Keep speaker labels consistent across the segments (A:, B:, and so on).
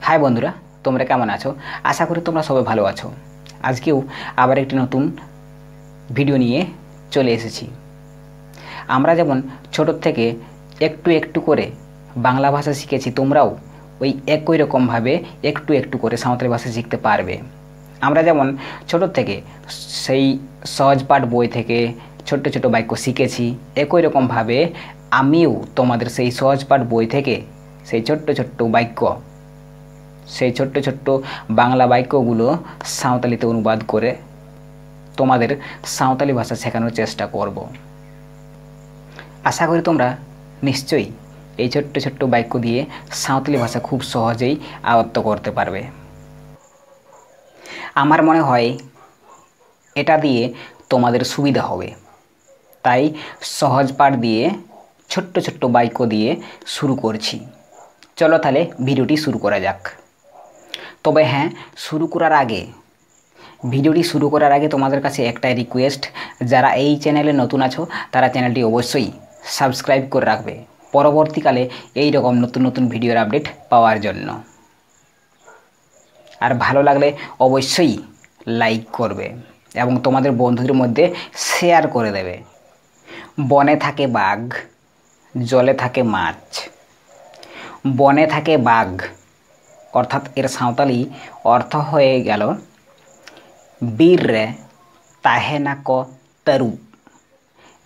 A: High বন্ধুরা, তোমরা কেমন আছো? আশা করি তোমরা সবাই ভালো আছো। আজকেও আবার একটি নতুন ভিডিও নিয়ে চলে এসেছি। আমরা যেমন ছোট থেকে একটু একটু করে বাংলা ভাষা শিখেছি, তোমরাও ওই একই রকমভাবে একটু একটু করে সাঁওতালি ভাষা শিখতে পারবে। আমরা যেমন ছোট থেকে সেই সহজ পাঠ বই থেকে ছোট্ট ছোট বাক্য শিখেছি, একই রকমভাবে আমিও তোমাদের সেই সহজ পাঠ বই থেকে সেই ছোট্ট ছোট্ট বাক্য, সেই ছোট্ট ছোট্ট বাংলা বাক্যগুলো সাঁওতালিতে অনুবাদ করে তোমাদের সাঁওতালি ভাষা শেখানোর চেষ্টা করব। আশা করি তোমরা নিশ্চয়ই এই ছোট্ট ছোট্ট বাক্য দিয়ে সাঁওতালি ভাষা খুব সহজেই আয়ত্ত করতে পারবে। আমার মনে হয় এটা দিয়ে তোমাদের সুবিধা হবে, তাই সহজ পাঠ দিয়ে ছোট্ট ছোট্ট বাক্য দিয়ে শুরু করছি। চলো তাহলে ভিডিওটি শুরু করা যাক। তবে হ্যাঁ, ভিডিওটি শুরু করার আগে তোমাদের কাছে একটাই রিকোয়েস্ট, যারা এই চ্যানেলে নতুন আছো তারা চ্যানেলটি অবশ্যই সাবস্ক্রাইব করে রাখবে পরবর্তীকালে এই রকম নতুন নতুন ভিডিওর আপডেট পাওয়ার জন্য। আর ভালো লাগলে অবশ্যই লাইক করবে এবং তোমাদের বন্ধুদের মধ্যে শেয়ার করে দেবে। বনে থাকে বাঘ, জলে থাকে মাছ। বনে থাকে বাঘ অর্থাৎ এর সাঁওতালি অর্থ হয়ে গেল বীর রে তাহে নাক তারুপ।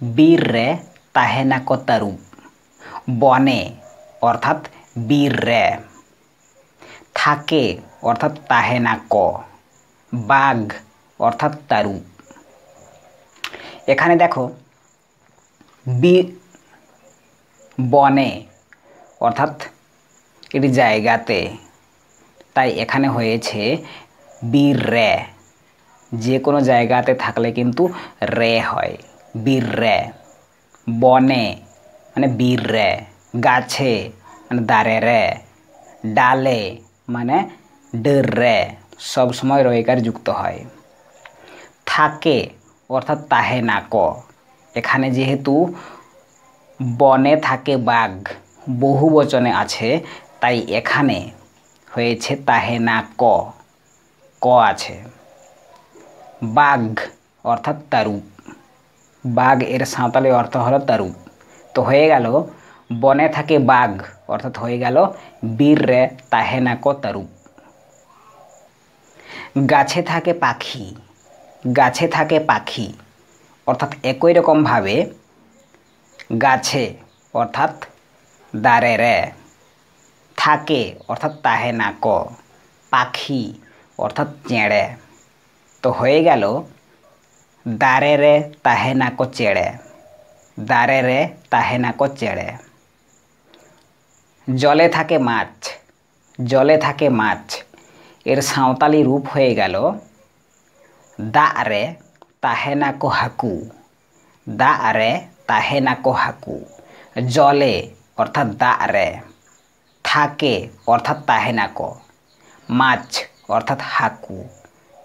A: বীর রে তাহে নাক তারুপ। বনে অর্থাৎ বীর রে, থাকে অর্থাৎ তাহে নাক, বাঘ অর্থাৎ তারুপ। এখানে দেখো বনে অর্থাৎ এটি জায়গাতে, তাই এখানে হয়েছে বীর রে। যে কোনো জায়গাতে থাকলে কিন্তু রে হয়, বীর রে। বনে মানে বীর রে, গাছে মানে দারে রে, ডালে মানে ডের রে, সবসময় রয়কার যুক্ত হয়। থাকে অর্থাৎ তাহে নাক, এখানে যেহেতু বনে থাকে বাঘ বহু বচনে আছে, তাই এখানে হয়েছে তাহে নাক, ক আছে। বাঘ অর্থাৎ তারুপ, বাঘ এর সাঁওতালি অর্থ হলো তারুপ। তো হয়ে গেল বনে থাকে বাঘ অর্থাৎ হয়ে গেল বীর রে তাহে নাক তারুপ। গাছে থাকে পাখি, গাছে থাকে পাখি অর্থাৎ একই রকমভাবে গাছে অর্থাৎ দারে রে, থাকে অর্থাৎ তাহে নাক, পাখি অর্থাৎ চেড়ে। তো হয়ে গেল দারে রে তাহে নাক চেড়ে, দারে রে তাহে নাক চেড়ে। জলে থাকে মাছ, জলে থাকে মাছ এর সাঁওতালি রূপ হয়ে গেল দা রে তাহে নাক হাকু, দা রে তাহে নাক হাকু। জলে অর্থাৎ দা রে, থাকে অর্থাৎ তাহে নাক, মাছ অর্থাৎ হাকু।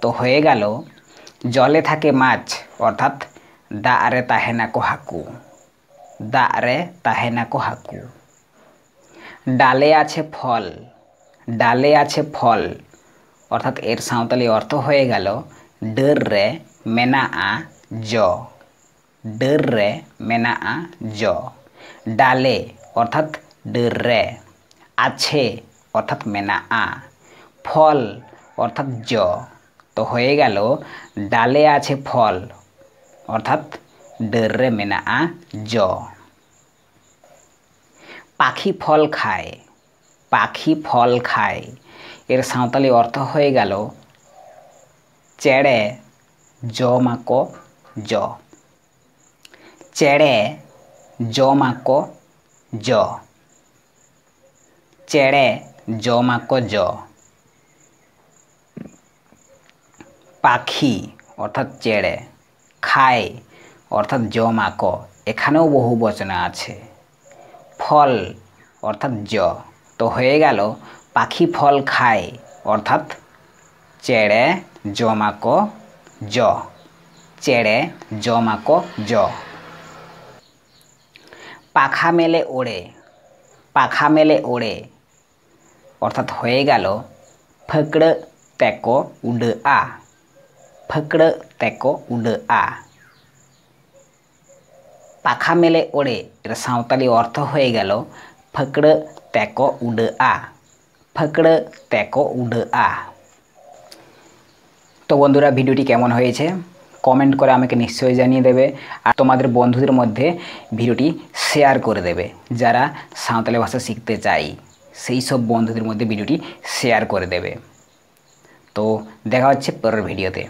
A: তো হয়ে গেল জলে থাকে মাছ অর্থাৎ দা রে তাহে নাক হাকু, দা রে তাহে নাক হাকু। ডালে আছে ফল, ডালে আছে ফল অর্থাৎ এর সাঁওতালি অর্থ হয়ে গেল ডের রে মেনা আ জ, ডের রে মেনা আ জ। ডালে অর্থাৎ ডের রে, আছে অর্থাৎ মেনা আ, ফল অর্থাৎ জ। তো হয়ে গেল ডালে আছে ফল অর্থাৎ ডের রে মেনা আ জ। পাখি ফল খায়, পাখি ফল খায় এর সাঁওতালি অর্থ হয়ে গেল চেড়ে জ মাক জ, চেড়ে জ মাক জ, চেড়ে জ মাক জ। পাখি অর্থাৎ চেড়ে, খায় অর্থাৎ জ মাক, এখানেও বহু বচনে আছে। ফল অর্থাৎ জ, তো হয়ে গেল পাখি ফল খায় অর্থাৎ চেড়ে জ মাক জ, চেড়ে জ মাক জ। পাখা মেলে ওড়ে, পাখা মেলে ওড়ে অর্থাৎ হয়ে গেল ফাকড়ে তেকো উড়া। ফাকড়ে তেকো উড়া। পাখা মেলে ওড়ে এর সাঁওতালি অর্থ হয়ে গেল ফাকড়ে তেকো উড়া। ফাকড়ে তেকো উড়া। তো বন্ধুরা, ভিডিওটি কেমন হয়েছে কমেন্ট করে আমাকে নিশ্চয়ই জানিয়ে দেবে, আর তোমাদের বন্ধুদের মধ্যে ভিডিওটি শেয়ার করে দেবে। যারা সাঁওতালি ভাষা শিখতে চাই সেই সব বন্ধুদের মধ্যে ভিডিওটি শেয়ার করে দেবে। তো দেখা হচ্ছে পরের ভিডিওতে।